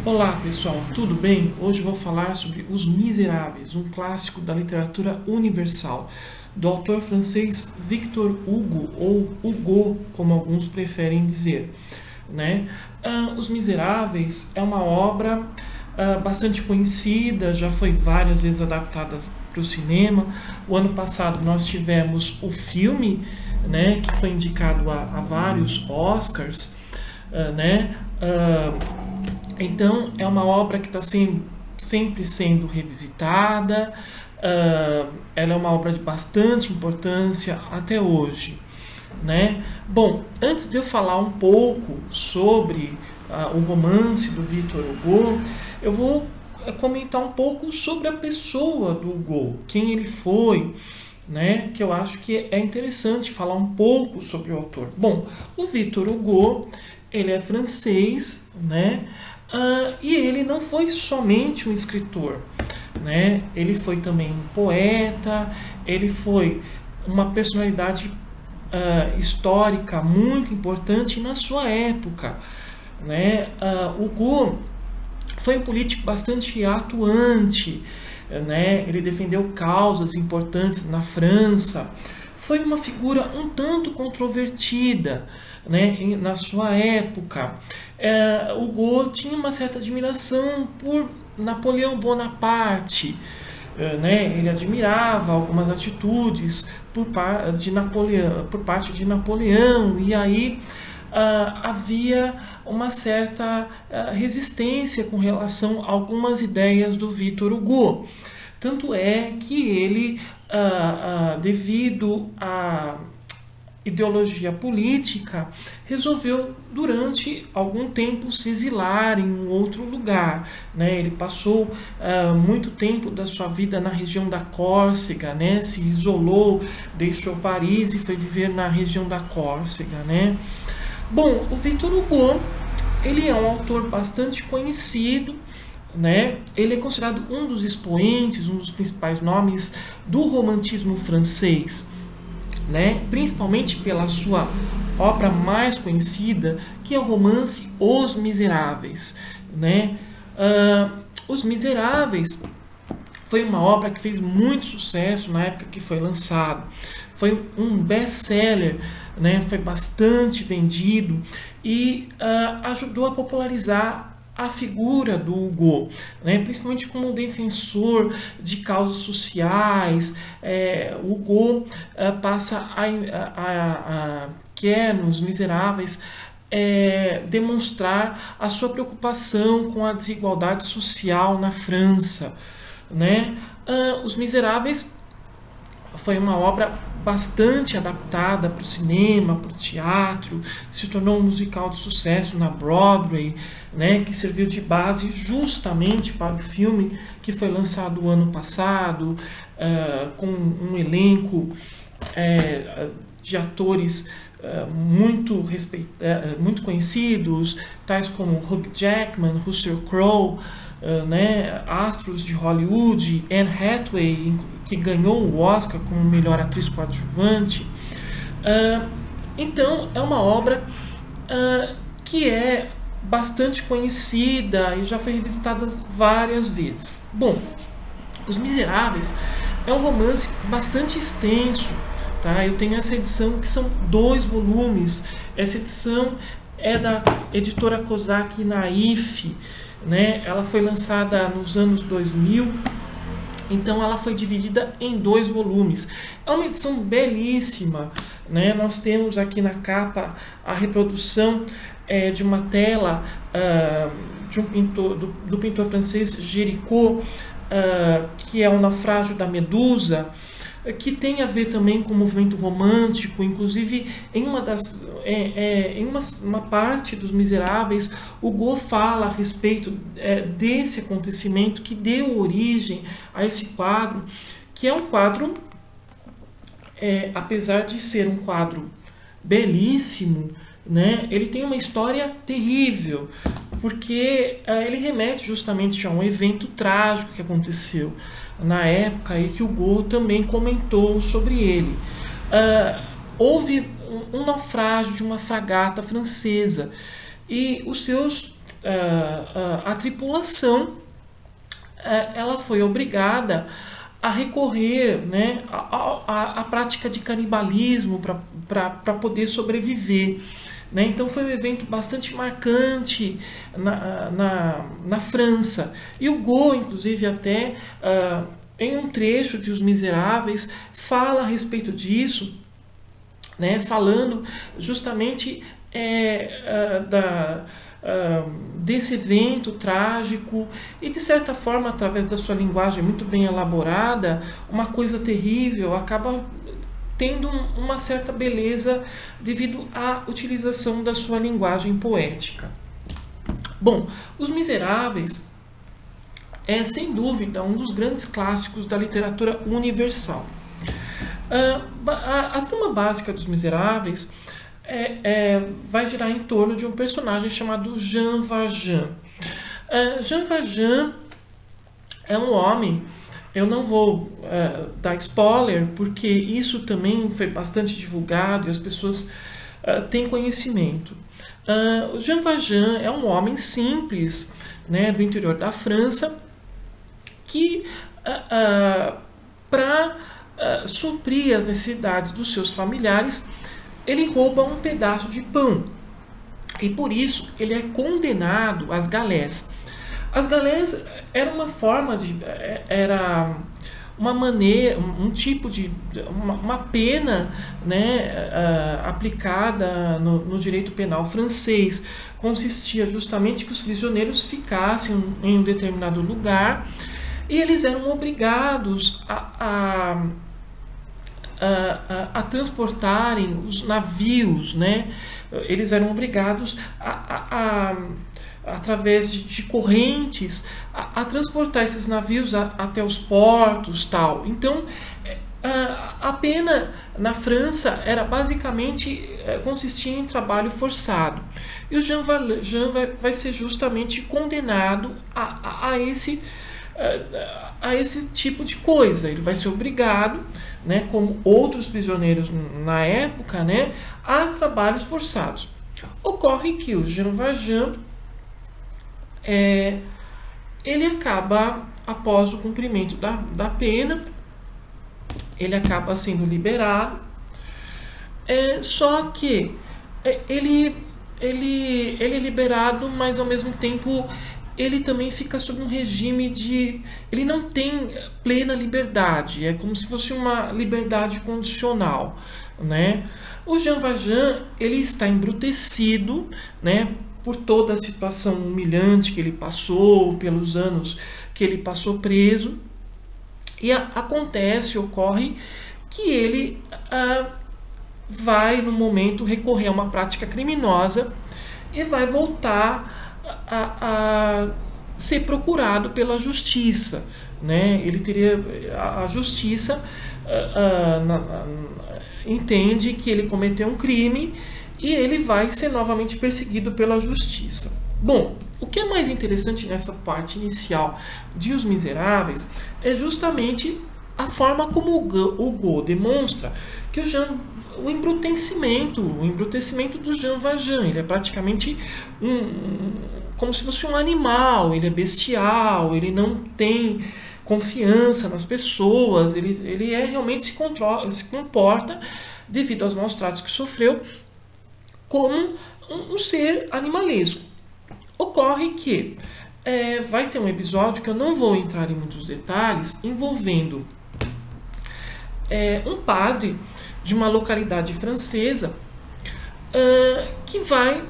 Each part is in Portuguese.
Olá pessoal, tudo bem? Hoje vou falar sobre Os Miseráveis, um clássico da literatura universal, do autor francês Victor Hugo, ou Hugo, como alguns preferem dizer. Os Miseráveis é uma obra bastante conhecida, já foi várias vezes adaptada para o cinema. O ano passado nós tivemos o filme, que foi indicado a vários Oscars. Então é uma obra que está sempre sendo revisitada. Ela é uma obra de bastante importância até hoje. Bom, antes de eu falar um pouco sobre o romance do Victor Hugo, eu vou comentar um pouco sobre a pessoa do Hugo, quem ele foi, que eu acho que é interessante falar um pouco sobre o autor. Bom, o Victor Hugo, ele é francês, e ele não foi somente um escritor, ele foi também um poeta, ele foi uma personalidade histórica muito importante na sua época. Hugo foi um político bastante atuante, ele defendeu causas importantes na França, foi uma figura um tanto controvertida, na sua época. Hugo tinha uma certa admiração por Napoleão Bonaparte. Ele admirava algumas atitudes por parte de Napoleão, e aí havia uma certa resistência com relação a algumas ideias do Victor Hugo. Tanto é que ele, devido à ideologia política, resolveu durante algum tempo se exilar em um outro lugar. Ele passou muito tempo da sua vida na região da Córcega, se isolou, deixou Paris e foi viver na região da Córcega. Bom, o Victor Hugo, ele é um autor bastante conhecido. Ele é considerado um dos expoentes, um dos principais nomes do romantismo francês, principalmente pela sua obra mais conhecida, que é o romance Os Miseráveis. Os Miseráveis foi uma obra que fez muito sucesso na época que foi lançado. Foi um best-seller, foi bastante vendido e ajudou a popularizar a figura do Hugo, principalmente como defensor de causas sociais. Hugo quer nos Miseráveis demonstrar a sua preocupação com a desigualdade social na França. Os Miseráveis foi uma obra bastante adaptada para o cinema, para o teatro, se tornou um musical de sucesso na Broadway, que serviu de base justamente para o filme que foi lançado o ano passado, com um elenco de atores muito conhecidos, tais como Hugh Jackman, Russell Crowe, astros de Hollywood, Anne Hathaway, que ganhou o Oscar como melhor atriz coadjuvante. Então é uma obra que é bastante conhecida e já foi revisitada várias vezes. Bom, Os Miseráveis é um romance bastante extenso. Eu tenho essa edição que são 2 volumes. Essa edição é da editora Kozak Naif. Ela foi lançada nos anos 2000, então ela foi dividida em 2 volumes. É uma edição belíssima. Nós temos aqui na capa a reprodução de uma tela de do pintor francês Géricault, que é o Naufrágio da Medusa, que tem a ver também com o movimento romântico. Inclusive, em uma parte dos Miseráveis, Hugo fala a respeito desse acontecimento que deu origem a esse quadro, que é um quadro, apesar de ser um quadro belíssimo, ele tem uma história terrível, porque ele remete justamente a um evento trágico que aconteceu na época e que Hugo também comentou sobre ele. Houve um naufrágio de uma fragata francesa e os seus a tripulação ela foi obrigada a recorrer, né, à prática de canibalismo para poder sobreviver. Né? Então foi um evento bastante marcante na França. E o Hugo, inclusive, até em um trecho de Os Miseráveis, fala a respeito disso, né? Falando justamente desse evento trágico e, de certa forma, através da sua linguagem muito bem elaborada, uma coisa terrível acaba tendo uma certa beleza devido à utilização da sua linguagem poética. Bom, Os Miseráveis é, sem dúvida, um dos grandes clássicos da literatura universal. A trama básica dos Miseráveis vai girar em torno de um personagem chamado Jean Valjean. Jean Valjean é um homem, eu não vou dar spoiler, porque isso também foi bastante divulgado e as pessoas têm conhecimento. O Jean Valjean é um homem simples, né, do interior da França, que para suprir as necessidades dos seus familiares, ele rouba um pedaço de pão. E por isso ele é condenado às galés. As galés era uma forma era uma maneira, um tipo de uma pena, né, aplicada no direito penal francês. Consistia justamente que os prisioneiros ficassem em um determinado lugar e eles eram obrigados a transportarem os navios, né? Eles eram obrigados através de correntes a transportar esses navios até os portos, tal. Então a pena na França era basicamente consistia em trabalho forçado, e o Jean Valjean vai ser justamente condenado a esse tipo de coisa. Ele vai ser obrigado, né, como outros prisioneiros na época, né, a trabalhos forçados. Ocorre que o Jean Valjean ele acaba, após o cumprimento da pena, ele acaba sendo liberado, só que ele é liberado, mas ao mesmo tempo ele também fica sob um regime de... ele não tem plena liberdade, é como se fosse uma liberdade condicional, né? O Jean Valjean, ele está embrutecido, né, por toda a situação humilhante que ele passou, pelos anos que ele passou preso, e ocorre que ele vai, no momento, recorrer a uma prática criminosa e vai voltar a ser procurado pela justiça, né? Ele teria, a justiça entende que ele cometeu um crime e ele vai ser novamente perseguido pela justiça. Bom, o que é mais interessante nessa parte inicial de Os Miseráveis é justamente a forma como o Hugo demonstra que o embrutecimento do Jean Valjean. Ele é praticamente como se fosse um animal, ele é bestial, ele não tem confiança nas pessoas, ele realmente se comporta, devido aos maus tratos que sofreu, como um ser animalesco. Ocorre que vai ter um episódio que eu não vou entrar em muitos detalhes, envolvendo um padre de uma localidade francesa que vai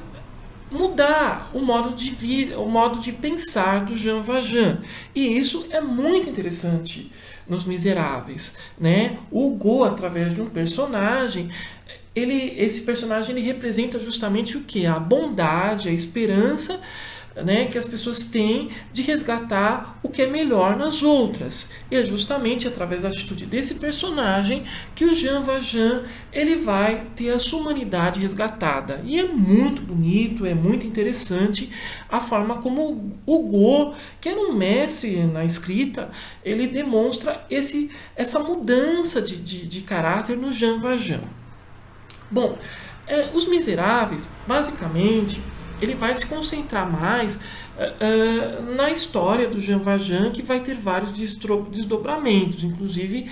mudar o modo de pensar do Jean Valjean. E isso é muito interessante nos Miseráveis, né? O Hugo, através de um personagem, esse personagem ele representa justamente o que? A bondade, a esperança, né, que as pessoas têm de resgatar o que é melhor nas outras. E é justamente através da atitude desse personagem que o Jean Valjean ele vai ter a sua humanidade resgatada. E é muito bonito, é muito interessante a forma como o Hugo, que era um mestre na escrita, ele demonstra essa mudança de caráter no Jean Valjean. Bom, Os Miseráveis, basicamente, ele vai se concentrar mais na história do Jean Valjean, que vai ter vários desdobramentos. Inclusive,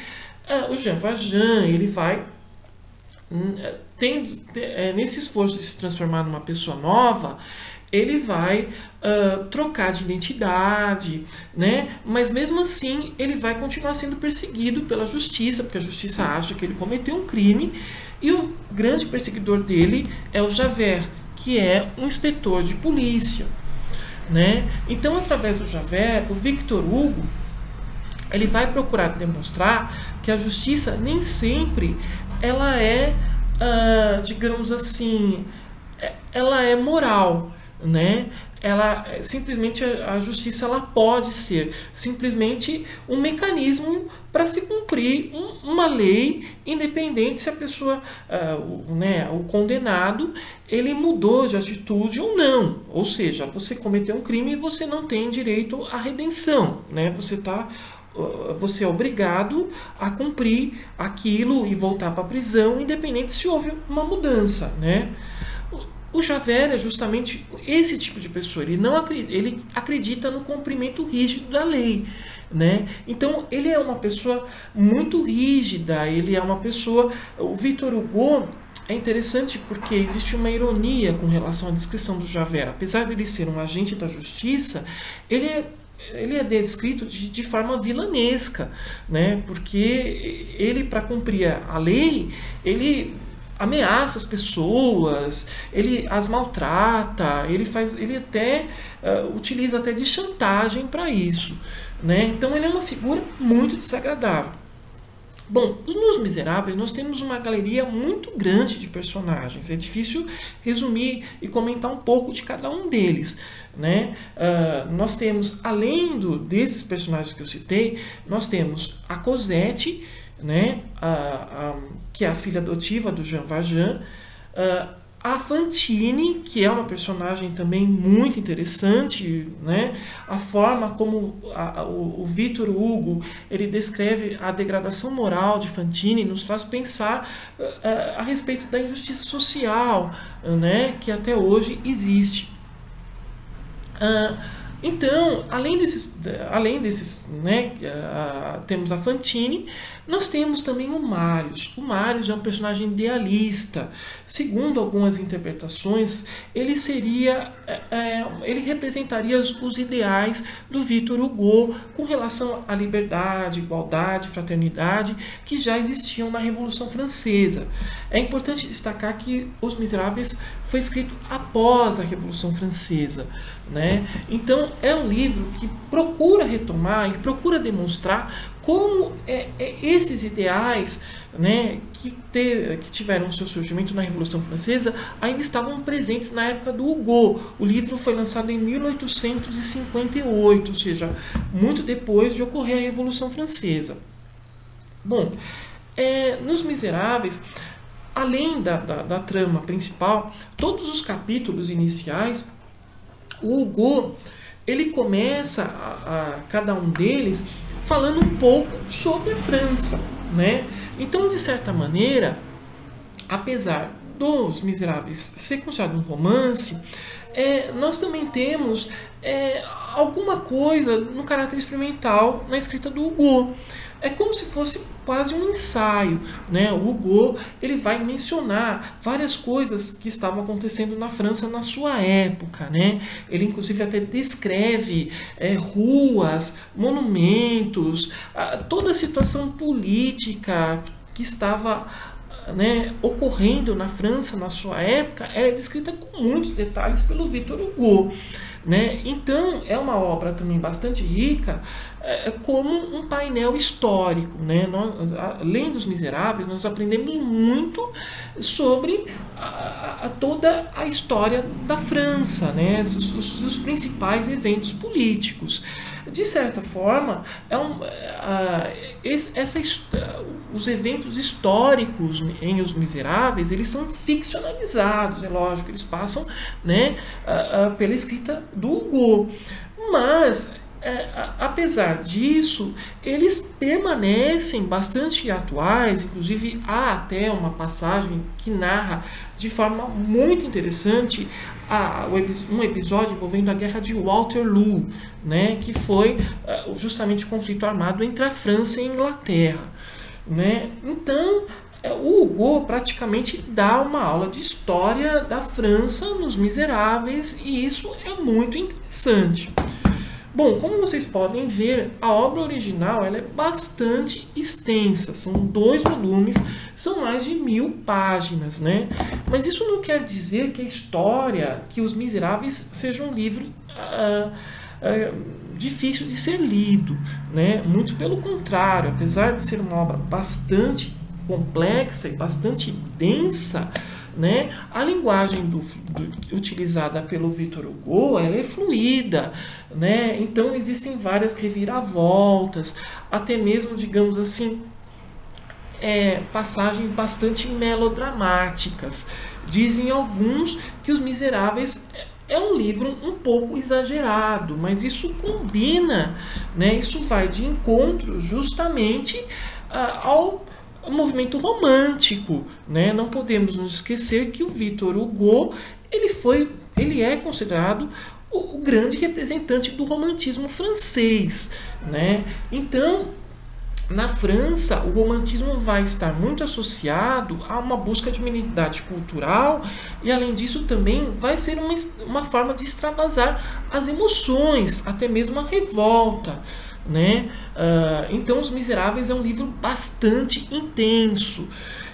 o Jean Valjean, ele vai nesse esforço de se transformar numa pessoa nova, ele vai trocar de identidade, né? Mas mesmo assim ele vai continuar sendo perseguido pela justiça, porque a justiça acha que ele cometeu um crime, e o grande perseguidor dele é o Javert, que é um inspetor de polícia, né? Então, através do Javert, o Victor Hugo, ele vai procurar demonstrar que a justiça nem sempre ela é, digamos assim, ela é moral, né? Ela simplesmente, a justiça, ela pode ser simplesmente um mecanismo para se cumprir uma lei, independente se a pessoa, o condenado, ele mudou de atitude ou não. Ou seja, você cometeu um crime e você não tem direito à redenção, né? Você é obrigado a cumprir aquilo e voltar para a prisão, independente se houve uma mudança, né? O Javert é justamente esse tipo de pessoa. Ele acredita no cumprimento rígido da lei, né? Então, ele é uma pessoa muito rígida. Ele é uma pessoa... O Victor Hugo é interessante porque existe uma ironia com relação à descrição do Javert. Apesar de ele ser um agente da justiça, ele é descrito de forma vilanesca, né? Porque ele, para cumprir a lei, ele ameaça as pessoas, ele as maltrata, ele até utiliza até de chantagem para isso, né? Então ele é uma figura muito desagradável. Bom, nos Miseráveis nós temos uma galeria muito grande de personagens. É difícil resumir e comentar um pouco de cada um deles, né? Nós temos, além desses personagens que eu citei, nós temos a Cosette, né? Que é a filha adotiva do Jean Valjean, a Fantine, que é uma personagem também muito interessante, né? A forma como o Victor Hugo ele descreve a degradação moral de Fantine nos faz pensar a respeito da injustiça social, né? Que até hoje existe. Então, além desses, né, temos a Fantine, nós temos também o Marius. O Marius é um personagem idealista. Segundo algumas interpretações, ele representaria os ideais do Victor Hugo com relação à liberdade, igualdade, fraternidade, que já existiam na Revolução Francesa. É importante destacar que Os Miseráveis foi escrito após a Revolução Francesa, né? Então, é um livro que procura retomar e procura demonstrar como esses ideais, né, que tiveram seu surgimento na Revolução Francesa ainda estavam presentes na época do Hugo. O livro foi lançado em 1858, ou seja, muito depois de ocorrer a Revolução Francesa. Bom, nos Miseráveis, além da trama principal, todos os capítulos iniciais, o Hugo ele começa cada um deles falando um pouco sobre a França, né? Então, de certa maneira, apesar dos Miseráveis ser considerado um romance, nós também temos alguma coisa no caráter experimental na escrita do Hugo. É como se fosse quase um ensaio, né? O Hugo ele vai mencionar várias coisas que estavam acontecendo na França na sua época, né? Ele inclusive até descreve ruas, monumentos, toda a situação política que estava, né, ocorrendo na França na sua época é descrita com muitos detalhes pelo Victor Hugo, né? Então é uma obra também bastante rica, como um painel histórico, né? Além dos Miseráveis, nós aprendemos muito sobre toda a história da França, né? Os principais eventos políticos. De certa forma, os eventos históricos em Os Miseráveis, eles são ficcionalizados, é lógico, eles passam, né, pela escrita do Hugo. Mas apesar disso, eles permanecem bastante atuais. Inclusive há até uma passagem que narra de forma muito interessante um episódio envolvendo a guerra de Waterloo, né, que foi justamente o conflito armado entre a França e a Inglaterra, né? Então o Hugo praticamente dá uma aula de história da França nos Miseráveis, e isso é muito interessante. Bom, como vocês podem ver, a obra original ela é bastante extensa, são 2 volumes, são mais de 1000 páginas, né? Mas isso não quer dizer que a história, que Os Miseráveis seja um livro difícil de ser lido, né? Muito pelo contrário, apesar de ser uma obra bastante complexa e bastante densa, né, a linguagem utilizada pelo Victor Hugo ela é fluida, né? Então existem várias reviravoltas, até mesmo, digamos assim, passagens bastante melodramáticas. Dizem alguns que Os Miseráveis é um livro um pouco exagerado, mas isso combina, né? Isso vai de encontro justamente ao movimento romântico, né? Não podemos nos esquecer que o Victor Hugo ele é considerado o grande representante do romantismo francês, né? Então, na França, o romantismo vai estar muito associado a uma busca de uma identidade cultural, e além disso também vai ser uma forma de extravasar as emoções, até mesmo a revolta, né? Então Os Miseráveis é um livro bastante intenso.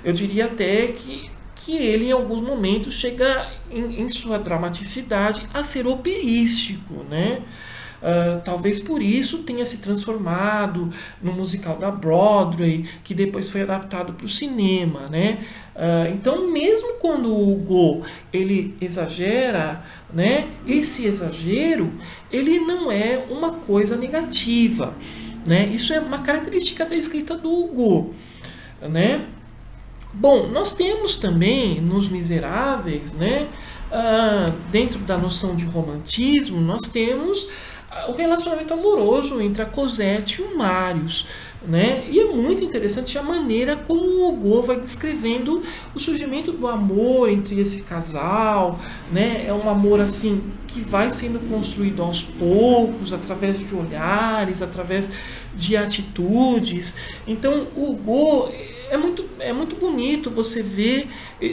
Eu diria até que ele em alguns momentos chega em sua dramaticidade a ser operístico, né? Talvez por isso tenha se transformado no musical da Broadway, que depois foi adaptado para o cinema, né? Então, mesmo quando o Hugo ele exagera, né, esse exagero ele não é uma coisa negativa, né? Isso é uma característica da escrita do Hugo, né? Bom, nós temos também nos Miseráveis, né, dentro da noção de romantismo, nós temos o relacionamento amoroso entre a Cosette e o Marius, né? E é muito interessante a maneira como o Hugo vai descrevendo o surgimento do amor entre esse casal, né? É um amor assim que vai sendo construído aos poucos, através de olhares, através de atitudes. Então o Hugo é muito bonito você ver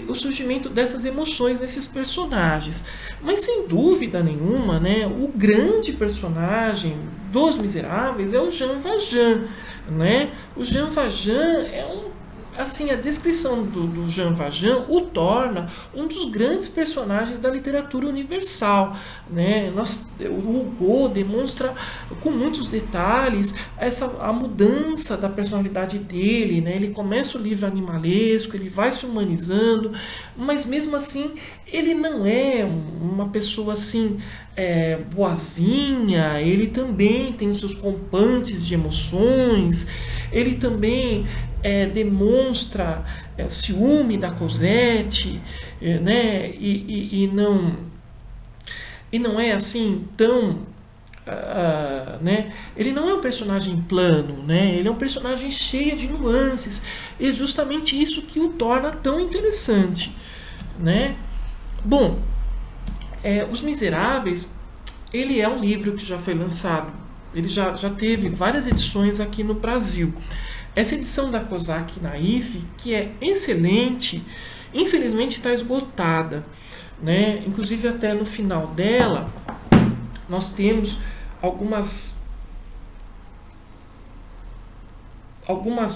o surgimento dessas emoções nesses personagens. Mas sem dúvida nenhuma, né, o grande personagem dos Miseráveis é o Jean Valjean, né? O Jean Valjean a descrição do Jean Valjean o torna um dos grandes personagens da literatura universal, né? O Hugo demonstra com muitos detalhes a mudança da personalidade dele, né? Ele começa o livro animalesco, ele vai se humanizando, mas mesmo assim ele não é uma pessoa assim boazinha. Ele também tem seus rompantes de emoções, ele também demonstra ciúme da Cosette, né? E não é assim tão né? Ele não é um personagem plano, né? Ele é um personagem cheio de nuances, e é justamente isso que o torna tão interessante, né? Bom, Os Miseráveis ele é um livro que já foi lançado, ele já teve várias edições aqui no Brasil. Essa edição da Kozak Naif, que é excelente, infelizmente está esgotada, né? Inclusive até no final dela nós temos algumas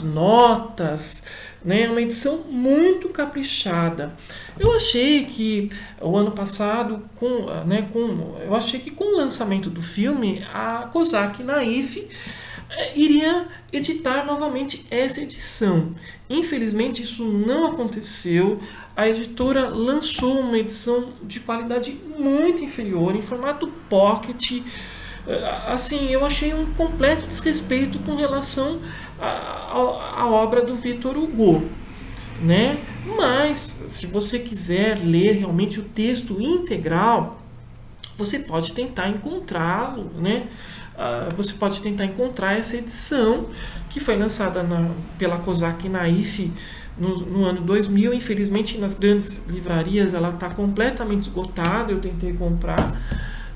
notas, né? Uma edição muito caprichada. Eu achei que o ano passado, eu achei que com o lançamento do filme, a Kozak Naif iria editar novamente essa edição. Infelizmente isso não aconteceu. A editora lançou uma edição de qualidade muito inferior, em formato pocket. Assim, eu achei um completo desrespeito com relação à obra do Victor Hugo, né? Mas se você quiser ler realmente o texto integral, você pode tentar encontrá-lo, né? Você pode tentar encontrar essa edição que foi lançada pela Kozak Naif no ano 2000. Infelizmente, nas grandes livrarias ela está completamente esgotada. Eu tentei comprar,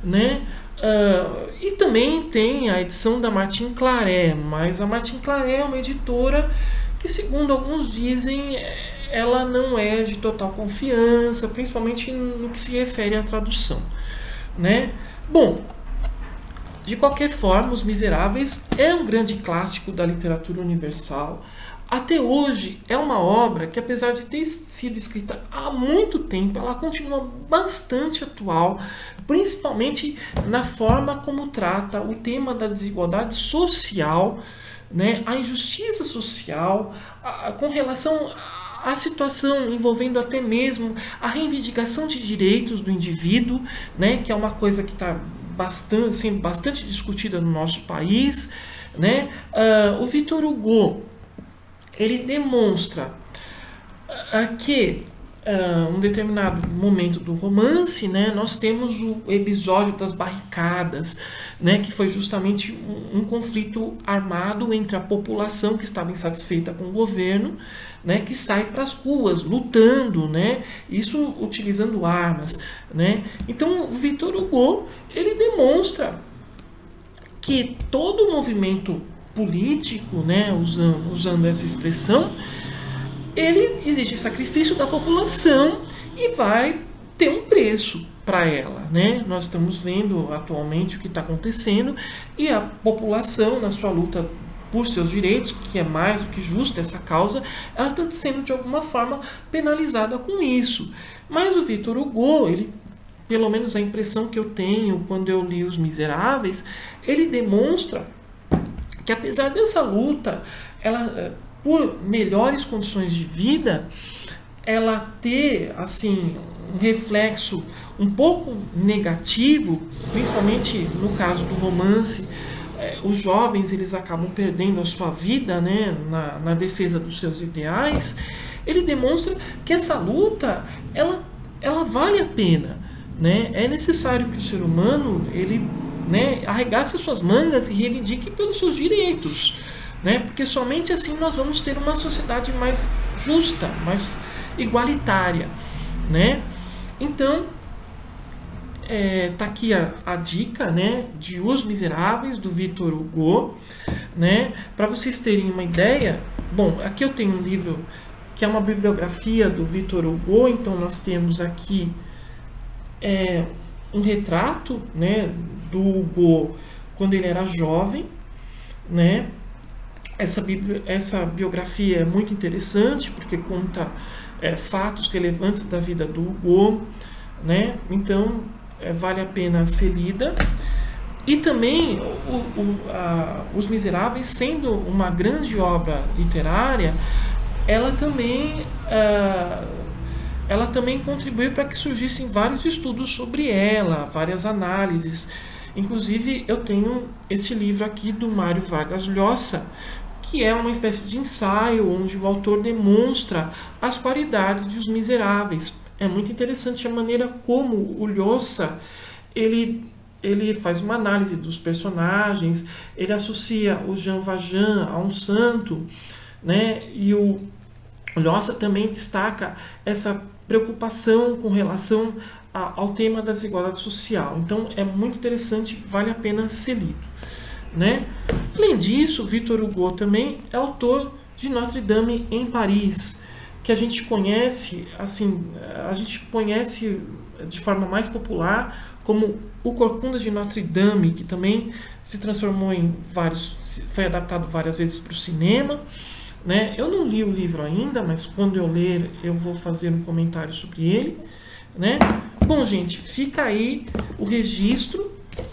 né? E também tem a edição da Martin Claret, mas a Martin Claret é uma editora que, segundo alguns dizem, ela não é de total confiança, principalmente no que se refere à tradução, né? Bom, de qualquer forma, Os Miseráveis é um grande clássico da literatura universal. Até hoje é uma obra que, apesar de ter sido escrita há muito tempo, ela continua bastante atual, principalmente na forma como trata o tema da desigualdade social, né, a injustiça social, com relação à situação envolvendo até mesmo a reivindicação de direitos do indivíduo, né, que é uma coisa que está sendo bastante discutida no nosso país, né. O Victor Hugo, ele demonstra que um determinado momento do romance, né, nós temos o episódio das barricadas, né, que foi justamente um conflito armado entre a população que estava insatisfeita com o governo, né, que sai para as ruas lutando, né, isso utilizando armas, né. Então, o Victor Hugo, ele demonstra que todo movimento político, né, usando essa expressão, existe sacrifício da população e vai ter um preço para ela, né? Nós estamos vendo atualmente o que está acontecendo e a população, na sua luta por seus direitos, que é mais do que justa essa causa, ela está sendo de alguma forma penalizada com isso. Mas o Victor Hugo, pelo menos a impressão que eu tenho quando eu li Os Miseráveis, ele demonstra que, apesar dessa luta, por melhores condições de vida, ela ter assim um reflexo um pouco negativo, principalmente no caso do romance. Os jovens, eles acabam perdendo a sua vida, né, na defesa dos seus ideais. Ele demonstra que essa luta ela vale a pena, né? É necessário que o ser humano né, arregace as suas mangas e reivindique pelos seus direitos, né? Porque somente assim nós vamos ter uma sociedade mais justa, mais igualitária, né? Então, tá aqui a dica, né, de Os Miseráveis, do Victor Hugo, né? Para vocês terem uma ideia, bom, aqui eu tenho um livro que é uma bibliografia do Victor Hugo. Então nós temos aqui um retrato, né, do Hugo quando ele era jovem, né? Essa biografia é muito interessante porque conta fatos relevantes da vida do Hugo, né? Então vale a pena ser lida. E também Os Miseráveis, sendo uma grande obra literária, ela também contribuiu para que surgissem vários estudos sobre ela, várias análises. Inclusive, eu tenho esse livro aqui do Mário Vargas Llosa, que é uma espécie de ensaio onde o autor demonstra as qualidades de Os Miseráveis. É muito interessante a maneira como o Llosa ele faz uma análise dos personagens, ele associa o Jean Valjean a um santo, né? E o Llosa também destaca essa preocupação com relação ao tema da desigualdade social. Então é muito interessante, vale a pena ser lido, né? Além disso, Victor Hugo também é autor de Notre Dame em Paris, que a gente conhece de forma mais popular como O Corcunda de Notre Dame, que também se transformou foi adaptado várias vezes para o cinema, né? Eu não li o livro ainda, mas quando eu ler eu vou fazer um comentário sobre ele, né? Bom, gente, fica aí o registro,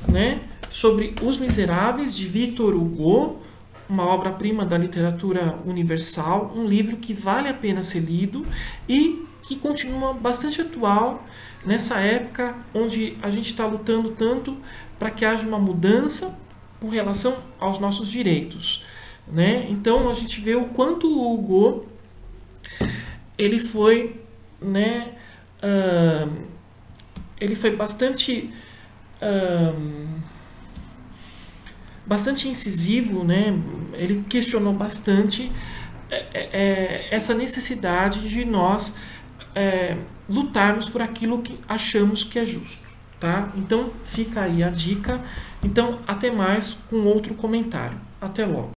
né, sobre Os Miseráveis, de Victor Hugo, uma obra-prima da literatura universal, um livro que vale a pena ser lido e que continua bastante atual nessa época onde a gente está lutando tanto para que haja uma mudança com relação aos nossos direitos, né? Então a gente vê o quanto o Hugo ele foi, né, ele foi bastante bastante incisivo, né? Ele questionou bastante essa necessidade de nós lutarmos por aquilo que achamos que é justo. Tá? Então fica aí a dica. Então até mais com outro comentário. Até logo.